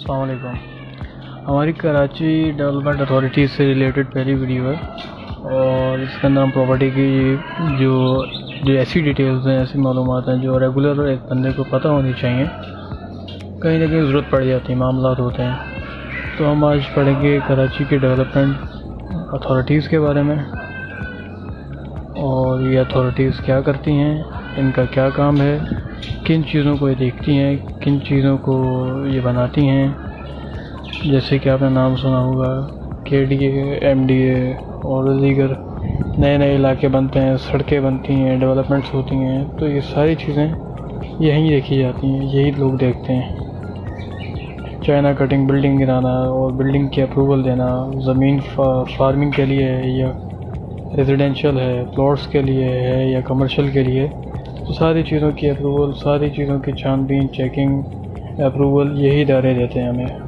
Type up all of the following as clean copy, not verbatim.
अस्सलाम वालेकुम। हमारी कराची डेवलपमेंट अथॉरिटी से रिलेटेड पहली वीडियो है और इसके अंदर हम प्रॉपर्टी की जो जो ऐसी डिटेल्स हैं, ऐसी मालूमात हैं जो रेगुलर एक बंदे को पता होनी चाहिए, कहीं ना कहीं ज़रूरत पड़ जाती है, मामलात होते हैं। तो हम आज पढ़ेंगे कराची के डेवलपमेंट अथॉरिटीज़ के बारे में और ये अथॉरिटीज़ क्या करती हैं, इनका क्या काम है, किन चीज़ों को ये देखती हैं, किन चीज़ों को ये बनाती हैं। जैसे कि आपने नाम सुना होगा KDA, MDA और दीगर नए नए इलाके बनते हैं, सड़कें बनती हैं, डेवलपमेंट्स होती हैं, तो ये सारी चीज़ें यहीं देखी जाती हैं, यही लोग देखते हैं। चाइना कटिंग, बिल्डिंग गिराना और बिल्डिंग की अप्रूवल देना, ज़मीन फार्मिंग के लिए है या रेजिडेंशियल है, प्लॉट्स के लिए है या कमर्शियल के लिए, तो सारी चीज़ों की अप्रूवल, सारी चीज़ों की छानबीन, चेकिंग, अप्रूवल यही इदारे देते हैं हमें।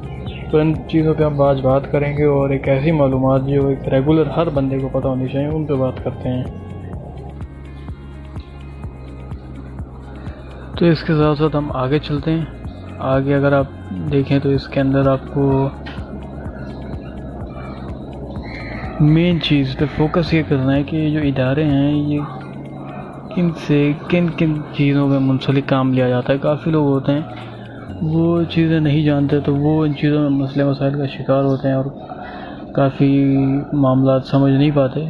तो इन चीज़ों पे हम आज बात करेंगे और एक ऐसी मालूमात जो एक रेगुलर हर बंदे को पता होनी चाहिए, उन पे बात करते हैं। तो इसके साथ साथ हम आगे चलते हैं। आगे अगर आप देखें तो इसके अंदर आपको मेन चीज़ पे फोकस ये करना है कि जो इदारे हैं ये किन किन चीज़ों में मुंसलिक काम लिया जाता है। काफ़ी लोग होते हैं वो चीज़ें नहीं जानते, तो वो इन चीज़ों में मसले मसाइल का शिकार होते हैं और काफ़ी मामलात समझ नहीं पाते।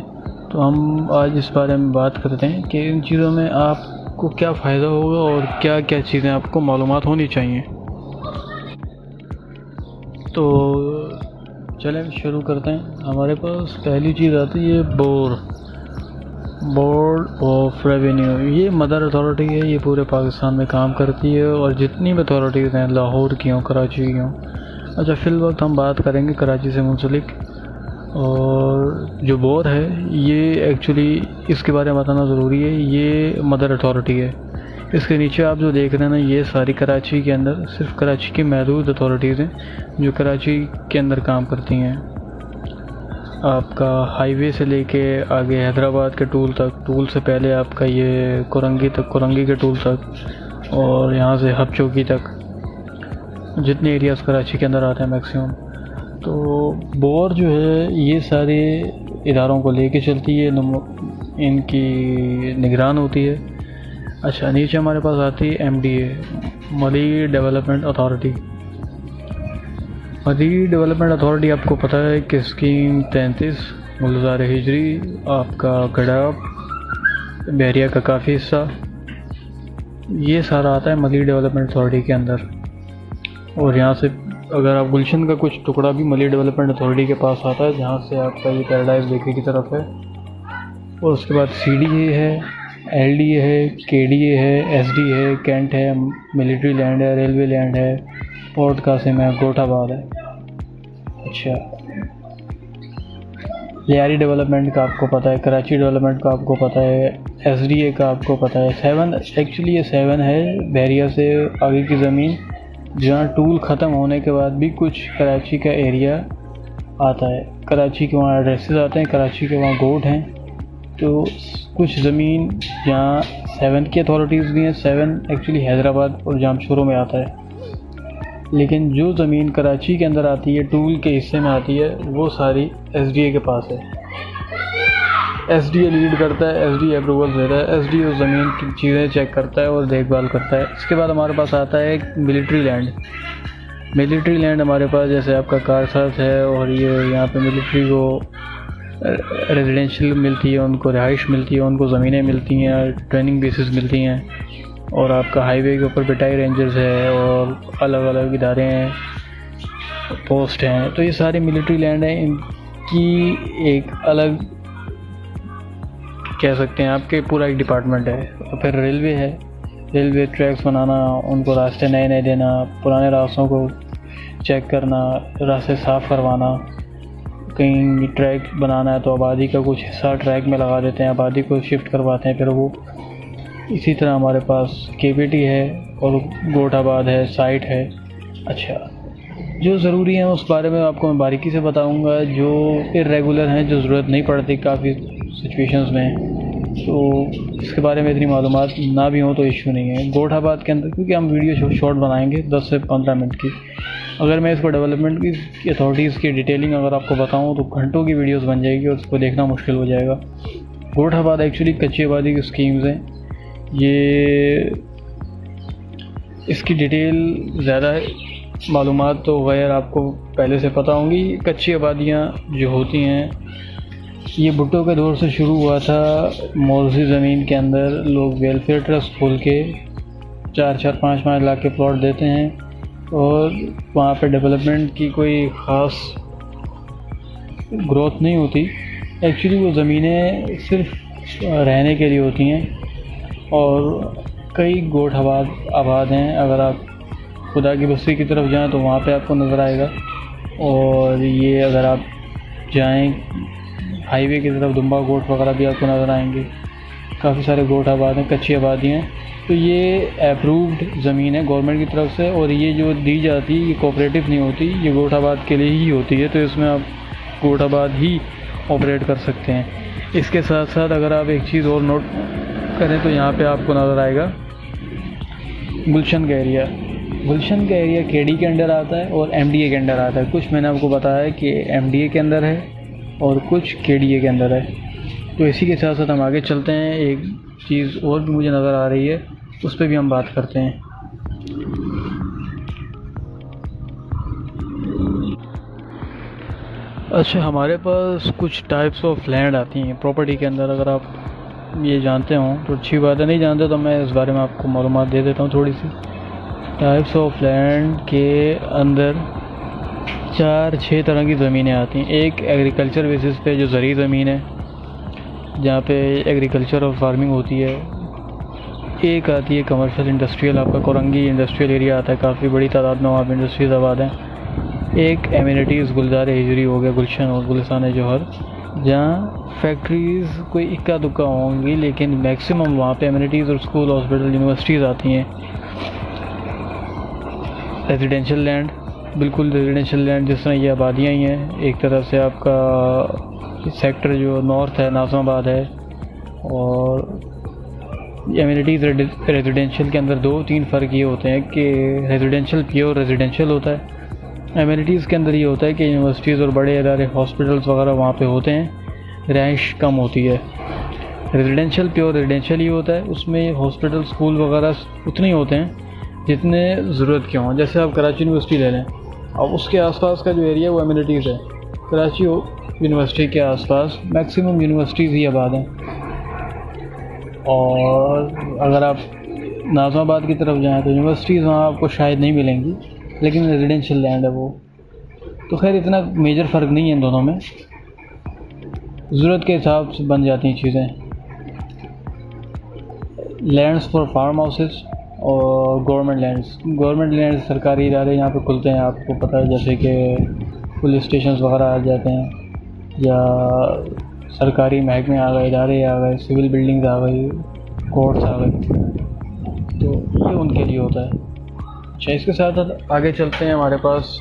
तो हम आज इस बारे में बात करते हैं कि इन चीज़ों में आपको क्या फ़ायदा होगा और क्या क्या चीज़ें आपको मालूमात होनी चाहिए। तो चलें शुरू करते हैं। हमारे पास पहली चीज़ आती है बोर्ड ऑफ रेवेन्यू। ये मदर अथॉरिटी है, ये पूरे पाकिस्तान में काम करती है और जितनी भी अथॉरिटीज़ हैं, लाहौर की हों, कराची की हों। अच्छा, फ़िल वक्त हम बात करेंगे कराची से मुंसलिक। और जो बोर्ड है ये एक्चुअली इसके बारे में बताना ज़रूरी है, ये मदर अथॉरिटी है। इसके नीचे आप जो देख रहे हैं ना, ये सारी कराची के अंदर सिर्फ कराची की महदूद अथॉरिटीज़ हैं जो कराची के अंदर काम करती हैं। आपका हाईवे से लेके आगे हैदराबाद के टूल तक, टूल से पहले आपका ये कोरंगी तक, कोरंगी के टूल तक, और यहाँ से हब चौकी तक, जितने एरियाज़ कराची के अंदर आते हैं मैक्सिमम। तो बोर्ड जो है ये सारे इदारों को लेके चलती है, इनकी निगरान होती है। अच्छा, नीचे हमारे पास आती है MDA, मली डेवलपमेंट अथॉरिटी। मली डेवलपमेंट अथॉरिटी आपको पता है कि स्कीम 33 गुलजार हिजरी, आपका गडाब, बहरिया का काफ़ी हिस्सा, ये सारा आता है मली डेवलपमेंट अथॉरिटी के अंदर। और यहाँ से अगर आप गुलशन का कुछ टुकड़ा भी मली डेवलपमेंट अथॉरिटी के पास आता है, जहाँ से आपका ये पैराडाइज बेकरी की तरफ है। और उसके बाद CDA है, LDA है, KDA है, SD है, कैंट है, मिलिट्री लैंड है, रेलवे लैंड है, पोर्ट कासिम है, गोठाबाद है। अच्छा, लियारी डेवलपमेंट का आपको पता है, कराची डेवलपमेंट का आपको पता है, SDA का आपको पता है। 7 एक्चुअली ये 7 है बहरिया से आगे की ज़मीन, जहाँ टूल ख़त्म होने के बाद भी कुछ कराची का एरिया आता है। कराची के वहाँ एड्रेसेस आते हैं, कराची के वहाँ गोट हैं। तो कुछ ज़मीन जहाँ 7 की अथॉरिटीज़ भी हैं, 7 एक्चुअली हैदराबाद और जामशोरों में आता है, लेकिन जो ज़मीन कराची के अंदर आती है, टूल के हिस्से में आती है, वो सारी SDA के पास है। SDA लीड करता है, SDA अप्रूवल देता है, SDA उस ज़मीन की चीज़ें चेक करता है और देखभाल करता है। इसके बाद हमारे पास आता है एक मिलिट्री लैंड। मिलिट्री लैंड हमारे पास जैसे आपका कारसाज है, और ये यहाँ पे मिलिट्री को रेजिडेंशियल मिलती है, उनको रिहाइश मिलती है, उनको ज़मीनें मिलती हैं, ट्रेनिंग बेसिस मिलती हैं। और आपका हाईवे के ऊपर बिटाई रेंजर्स है और अलग अलग इदारे हैं, पोस्ट हैं। तो ये सारी मिलिट्री लैंड हैं, इनकी एक अलग कह सकते हैं आपके पूरा एक डिपार्टमेंट है। और फिर रेलवे है, रेलवे ट्रैक्स बनाना, उनको रास्ते नए नए देना, पुराने रास्तों को चेक करना, रास्ते साफ़ करवाना। कहीं ट्रैक बनाना है तो आबादी का कुछ हिस्सा ट्रैक में लगा देते हैं, आबादी को शिफ्ट करवाते हैं फिर वो। इसी तरह हमारे पास KPT है और गोठाबाद है, साइट है। अच्छा, जो ज़रूरी है उस बारे में आपको मैं बारीकी से बताऊंगा। जो इर्रेगुलर हैं, जो ज़रूरत नहीं पड़ती काफ़ी सिचुएशंस में, तो इसके बारे में इतनी मालूमात ना भी हो तो इश्यू नहीं है। गोठाबाद के अंदर क्योंकि हम वीडियो शॉर्ट बनाएंगे 10 से 15 मिनट की, अगर मैं इसको डेवलपमेंट की अथॉरिटीज़ की डिटेलिंग अगर आपको बताऊं तो घंटों की वीडियोस बन जाएगी और उसको देखना मुश्किल हो जाएगा। गोठाबाद एक्चुअली कच्ची आबादी की स्कीम्स हैं। ये इसकी डिटेल ज़्यादा मालूमात तो गैर आपको पहले से पता होंगी। कच्ची आबादियाँ जो होती हैं ये भुट्टो के दौर से शुरू हुआ था। मौजूद ज़मीन के अंदर लोग वेलफेयर ट्रस्ट खोल के 4-4, 5-5 लाख के प्लॉट देते हैं और वहाँ पे डेवलपमेंट की कोई ख़ास ग्रोथ नहीं होती। एक्चुअली वो ज़मीनें सिर्फ रहने के लिए होती हैं और कई गोठ आबाद हैं। अगर आप खुदा की बस्ती की तरफ जाएं तो वहाँ पे आपको नज़र आएगा, और ये अगर आप जाएं हाईवे की तरफ दुम्बा गोठ वगैरह भी आपको नज़र आएंगे। काफ़ी सारे गोठ आबाद हैं, कच्ची आबादी हैं। तो ये अप्रूव्ड ज़मीन है गवर्नमेंट की तरफ से, और ये जो दी जाती है ये कोऑपरेटिव नहीं होती, ये गोठ आबाद के लिए ही होती है। तो इसमें आप गोठ आबाद ही ऑपरेट कर सकते हैं। इसके साथ साथ अगर आप एक चीज़ और नोट करें तो यहाँ पे आपको नज़र आएगा गुलशन का एरिया। गुलशन का एरिया केडी के अंडर आता है और एमडीए के अंडर आता है। कुछ मैंने आपको बताया है कि एमडीए के अंदर है और कुछ केडीए के अंदर है। तो इसी के साथ साथ हम आगे चलते हैं। एक चीज़ और भी मुझे नज़र आ रही है, उस पर भी हम बात करते हैं। अच्छा, हमारे पास कुछ टाइप्स ऑफ लैंड आती हैं प्रॉपर्टी के अंदर। अगर आप ये जानते हों तो अच्छी बात है, नहीं जानते तो मैं इस बारे में आपको मालूमात दे देता हूँ थोड़ी सी। टाइप्स ऑफ लैंड के अंदर 4-6 तरह की ज़मीनें आती हैं। एक एग्रीकल्चर बेसिस पे जो ज़रूरी ज़मीन है जहाँ पे एग्रीकल्चर और फार्मिंग होती है। एक आती है कमर्शियल इंडस्ट्रियल, आपका कोरंगी इंडस्ट्रियल एरिया आता है, काफ़ी बड़ी तादाद में वहाँ पर इंडस्ट्रीज आबाद हैं। एक एमिनिटीज़ गुलजार हिजरी हो गया, गुलशन और गुलिस्तान जौहर, जहाँ फैक्ट्रीज़ कोई इक्का दुक्का होंगी लेकिन मैक्सिमम वहाँ पे एमिनिटीज़ और स्कूल, हॉस्पिटल, यूनिवर्सिटीज़ आती हैं। रेजिडेंशियल लैंड, बिल्कुल रेजिडेंशियल लैंड जिस तरह ये आबादियाँ ही हैं। एक तरफ से आपका सेक्टर जो नॉर्थ है नाज़िमाबाद है, और एमिनिटीज़ रेजिडेंशियल के अंदर 2-3 फ़र्क ये होते हैं कि रेजिडेंशियल प्योर रेजिडेंशियल होता है। एमिनिटीज़ के अंदर ये होता है कि यूनिवर्सिटीज़ और बड़े इदारे, हॉस्पिटल्स वगैरह वहाँ पे होते हैं, रहाइश कम होती है। रेजिडेंशियल प्योर रेजिडेंशियल ही होता है, उसमें हॉस्पिटल, स्कूल वगैरह उतने ही होते हैं जितने ज़रूरत के हों। जैसे आप कराची यूनिवर्सिटी ले लें, अब उसके आसपास का जो एरिया वो एमिनिटीज़ है। कराची यूनिवर्सिटी के आसपास मैक्सिमम यूनिवर्सिटीज़ ही आबाद हैं। और अगर आप नाज़िमाबाद की तरफ जाएँ तो यूनिवर्सिटीज़ वहाँ आपको शायद नहीं मिलेंगी, लेकिन रेजिडेंशियल लैंड है वो। तो खैर इतना मेजर फ़र्क नहीं है इन दोनों में, ज़रूरत के हिसाब से बन जाती हैं चीज़ें। लैंड्स फॉर फार्म हाउसेस और गवर्नमेंट लैंड्स सरकारी इदारे यहाँ पे खुलते हैं, आपको पता है, जैसे कि पुलिस स्टेशन वगैरह आ जाते हैं, या सरकारी महकमे आ गए, इदारे आ गए, सिविल बिल्डिंग्स आ गई, कोर्ट्स आ गए, तो ये उनके लिए होता है। अच्छा, इसके साथ साथ आगे चलते हैं। हमारे पास